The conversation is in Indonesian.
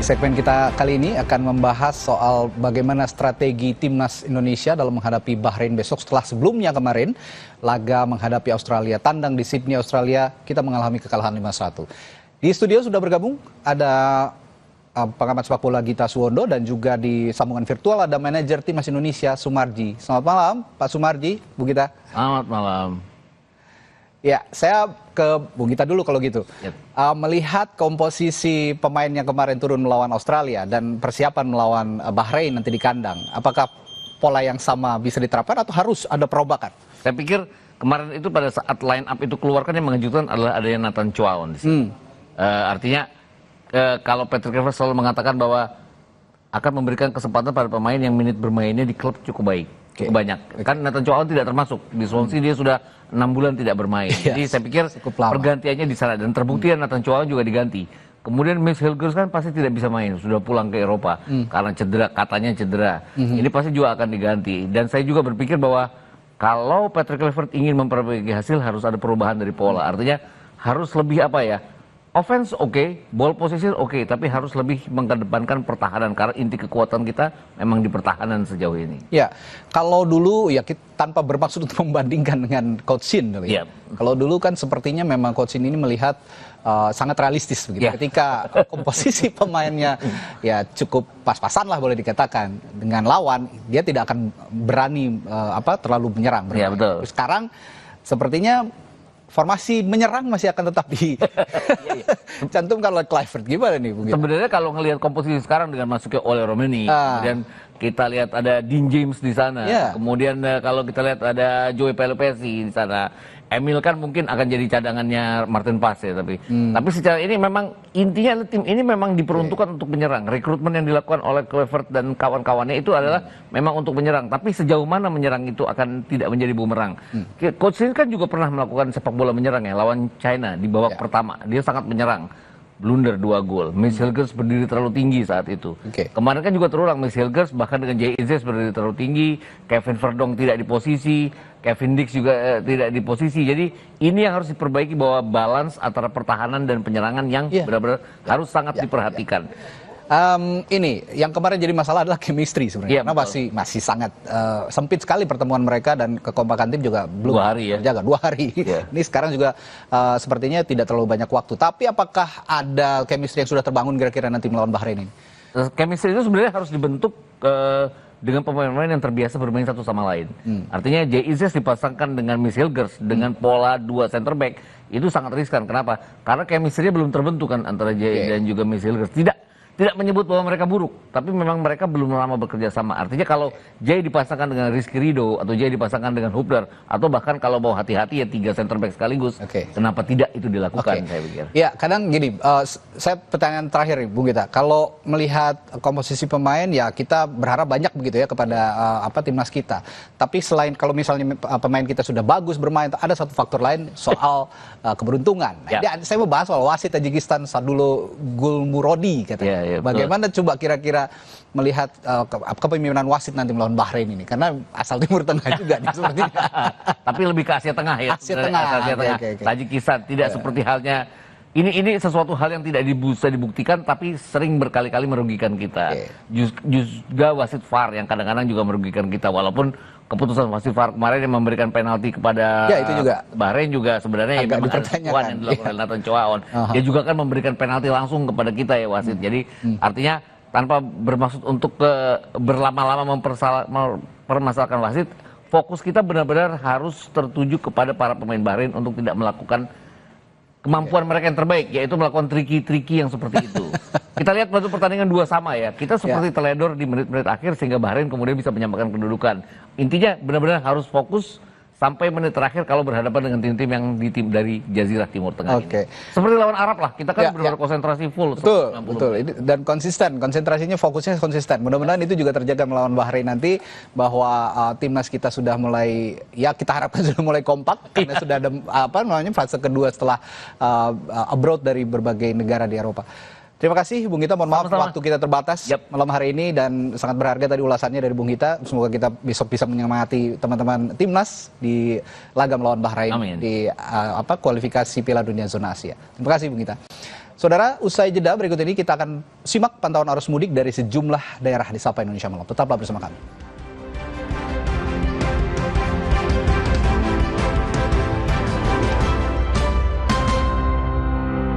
Di segmen kita kali ini akan membahas soal bagaimana strategi timnas Indonesia dalam menghadapi Bahrain besok setelah sebelumnya kemarin laga menghadapi Australia. Tandang di Sydney, Australia, kita mengalami kekalahan 5-1. Di studio sudah bergabung ada pengamat sepak bola Gita Suwondo dan juga di sambungan virtual ada manajer timnas Indonesia Sumarji. Selamat malam Pak Sumarji, Bu Gita. Selamat malam. Ya, saya ke Bu Gita dulu kalau gitu. Yep. Melihat komposisi pemain yang kemarin turun melawan Australia dan persiapan melawan Bahrain nanti di kandang, apakah pola yang sama bisa diterapkan atau harus ada perubahan? Saya pikir kemarin itu pada saat line up itu keluarkan yang mengejutkan adalah adanya Nathan Chuaon di sini. Artinya kalau Patrick Kluivert selalu mengatakan bahwa akan memberikan kesempatan pada pemain yang menit bermainnya di klub cukup baik. Cukup banyak. Kan Nathan Chuaon tidak termasuk. Di Swansea dia sudah 6 bulan tidak bermain. Jadi saya pikir pergantiannya di sana. Dan terbukti Nathan Chuaon juga diganti. Kemudian Miss Hilgers kan pasti tidak bisa main. Sudah pulang ke Eropa. Karena cedera, katanya cedera. Ini pasti juga akan diganti. Dan saya juga berpikir bahwa kalau Patrick Kluivert ingin memperbaiki hasil harus ada perubahan dari pola. Artinya harus lebih apa ya? Offense oke, ball position oke, tapi harus lebih mengedepankan pertahanan karena inti kekuatan kita memang di pertahanan sejauh ini. Ya, kalau dulu ya tanpa bermaksud untuk membandingkan dengan Coach Shin, ya. Kalau dulu kan sepertinya memang Coach Shin ini melihat sangat realistis begitu. Ketika komposisi pemainnya ya cukup pas-pasan lah boleh dikatakan dengan lawan, dia tidak akan berani terlalu menyerang. Iya, betul. Sekarang sepertinya formasi menyerang masih akan tetap dicantumkan oleh Kluivert. Gimana nih, Bu? Sebenarnya kalau ngelihat komposisi sekarang dengan masuknya Ole Romeni, kemudian kita lihat ada Dean James di sana, kemudian kalau kita lihat ada Joey Pelopesi di sana, Emil kan mungkin akan jadi cadangannya Martin Paes ya, tapi secara ini memang intinya tim ini memang diperuntukkan untuk menyerang. Rekrutmen yang dilakukan oleh Kluivert dan kawan-kawannya itu adalah memang untuk menyerang, tapi sejauh mana menyerang itu akan tidak menjadi bumerang. Coach Shin kan juga pernah melakukan sepak bola menyerang ya, lawan China di babak pertama, dia sangat menyerang. Blunder 2 gol. Miss Hilgers berdiri terlalu tinggi saat itu. Kemarin kan juga terulang Miss Hilgers bahkan dengan Jay Izzes berdiri terlalu tinggi, Kevin Verdong tidak di posisi, Kevin Dix juga tidak di posisi. Jadi ini yang harus diperbaiki bahwa balance antara pertahanan dan penyerangan yang benar-benar harus sangat diperhatikan. Ini yang kemarin jadi masalah adalah chemistry sebenarnya. Karena masih sangat sempit sekali pertemuan mereka dan kekompakan tim juga belum 2 hari terjaga. 2 hari. Ini sekarang juga sepertinya tidak terlalu banyak waktu. Tapi apakah ada chemistry yang sudah terbangun kira-kira nanti melawan Bahrain ini? Chemistry itu sebenarnya harus dibentuk dengan pemain-pemain yang terbiasa bermain satu sama lain. Artinya Jay Izzes dipasangkan dengan Miss Hilgers dengan pola 2 center back itu sangat riskan. Kenapa? Karena chemistry-nya belum terbentuk kan antara Jay dan juga Miss Hilgers. Tidak menyebut bahwa mereka buruk, tapi memang mereka belum lama bekerja sama. Artinya kalau Jay dipasangkan dengan Rizky Ridho atau Jay dipasangkan dengan Hubner atau bahkan kalau mau hati-hati ya 3 center back sekaligus, kenapa tidak itu dilakukan? Saya pikir. Ya, kadang gini, saya pertanyaan terakhir nih, Bung Gita. Kalau melihat komposisi pemain ya kita berharap banyak begitu ya kepada timnas kita. Tapi selain kalau misalnya pemain kita sudah bagus bermain, ada satu faktor lain soal keberuntungan. Saya mau bahas soal wasit Tajikistan Sadulo Gulmurodi katanya. Bagaimana coba kira-kira melihat kepemimpinan wasit nanti melawan Bahrain ini? Karena asal Timur Tengah juga nih sepertinya. Tapi lebih ke Asia Tengah ya. Asia Tengah. Tajikistan tidak seperti halnya ini sesuatu hal yang tidak bisa dibuktikan tapi sering berkali-kali merugikan kita. Juga wasit VAR yang kadang-kadang juga merugikan kita walaupun keputusan wasit VAR kemarin yang memberikan penalti kepada itu juga. Bahrain juga sebenarnya agak dipertanyakan yang dilakukan oleh Nathan Chuaon. Dia juga kan memberikan penalti langsung kepada kita ya wasit. Jadi artinya tanpa bermaksud untuk berlama-lama mempermasalahkan wasit, fokus kita benar-benar harus tertuju kepada para pemain Bahrain untuk tidak melakukan kemampuan mereka yang terbaik, yaitu melakukan triki-triki yang seperti itu. Kita lihat waktu pertandingan 2 sama ya, kita seperti teledor di menit-menit akhir sehingga Bahrain kemudian bisa menyamakan kedudukan. Intinya benar-benar harus fokus sampai menit terakhir kalau berhadapan dengan tim-tim yang dari Jazirah Timur Tengah ini. Seperti lawan Arab lah, kita kan benar-benar konsentrasi full. Betul. Dan konsisten, konsentrasinya fokusnya konsisten. Mudah-mudahan itu juga terjaga melawan Bahrain nanti, bahwa timnas kita sudah mulai, ya kita harapkan sudah mulai kompak karena sudah ada fase kedua setelah abroad dari berbagai negara di Eropa. Terima kasih Bung Gita, mohon maaf Sama-sama. waktu kita terbatas malam hari ini dan sangat berharga tadi ulasannya dari Bung Gita. Semoga kita besok bisa menyemangati teman-teman timnas di laga melawan Bahrain di kualifikasi Piala Dunia Zona Asia. Terima kasih Bung Gita. Saudara, usai jeda berikut ini kita akan simak pantauan arus mudik dari sejumlah daerah di Sapa Indonesia Malam. Tetaplah bersama kami.